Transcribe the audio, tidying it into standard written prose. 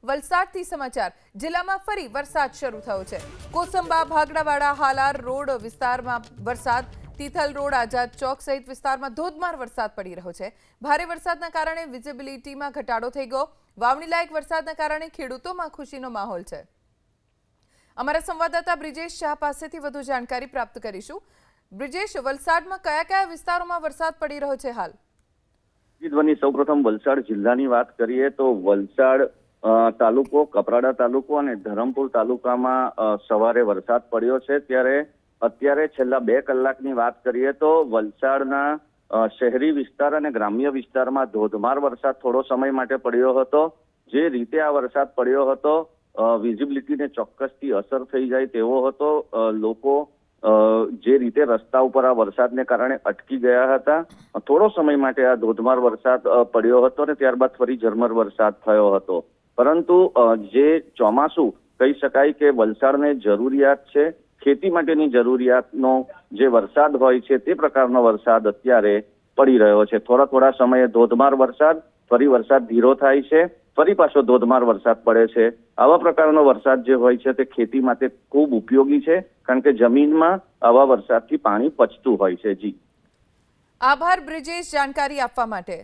વલસાડથી સમાચાર જિલ્લામાં ફરી વરસાદ શરૂ થયો છે। કોસંબા ભાગડાવાડા હાલાર રોડ વિસ્તારમાં વરસાદ, તિથલ રોડ આઝાદ ચોક સહિત વિસ્તારમાં ધોધમાર વરસાદ પડી રહ્યો છે। ભારે વરસાદના કારણે વિઝિબિલિટીમાં ઘટાડો થઈ ગયો। વાવણી લાયક વરસાદના કારણે ખેડૂતોમાં ખુશીનો માહોલ છે। અમારા સંવાદદાતા બ્રિજેશ શાહ પાસેથી વધુ જાણકારી પ્રાપ્ત કરીશું। બ્રિજેશ, વલસાડમાં કયા કયા વિસ્તારોમાં વરસાદ પડી રહ્યો છે હાલ? સૌપ્રથમ વલસાડ જિલ્લાની વાત કરીએ તો વલસાડ તાલુકો, કપરાડા તાલુકો અને ધરમપુર તાલુકામાં સવારે વરસાદ પડ્યો છે। ત્યારે અત્યારે છેલ્લા 2 કલાકની વાત કરીએ તો વલસાડના શહેરી વિસ્તાર અને ગ્રામ્ય વિસ્તારમાં ધોધમાર વરસાદ થોડો સમય માટે પડ્યો હતો। જે રીતે આ વરસાદ પડ્યો હતો વિઝિબિલિટીને ચોક્કસથી અસર થઈ જાય તેવો હતો। લોકો જે રીતે રસ્તા ઉપર આ વરસાદને કારણે અટકી ગયા હતા। થોડો સમય માટે આ ધોધમાર વરસાદ પડ્યો હતો અને ત્યારબાદ ફરી ઝરમર વરસાદ થયો હતો। પરંતુ જે ચોમાસું કહી શકાય કે વલસાડને જરૂરિયાત છે, ખેતી માટેની જરૂરિયાતનો જે વરસાદ હોય છે તે પ્રકારનો વરસાદ અત્યારે પડી રહ્યો છે। થોડા સમયે ધોધમાર વરસાદ, ફરી વરસાદ ધીરો થાય છે, ફરી પાછો ધોધમાર વરસાદ પડે છે। આવા પ્રકારનો વરસાદ જે હોય છે તે ખેતી માટે ખૂબ ઉપયોગી છે, કારણ કે જમીનમાં આવા વરસાદથી પાણી પચતું હોય છે। જી, આભાર બ્રિજેશ, જાણકારી આપવા માટે।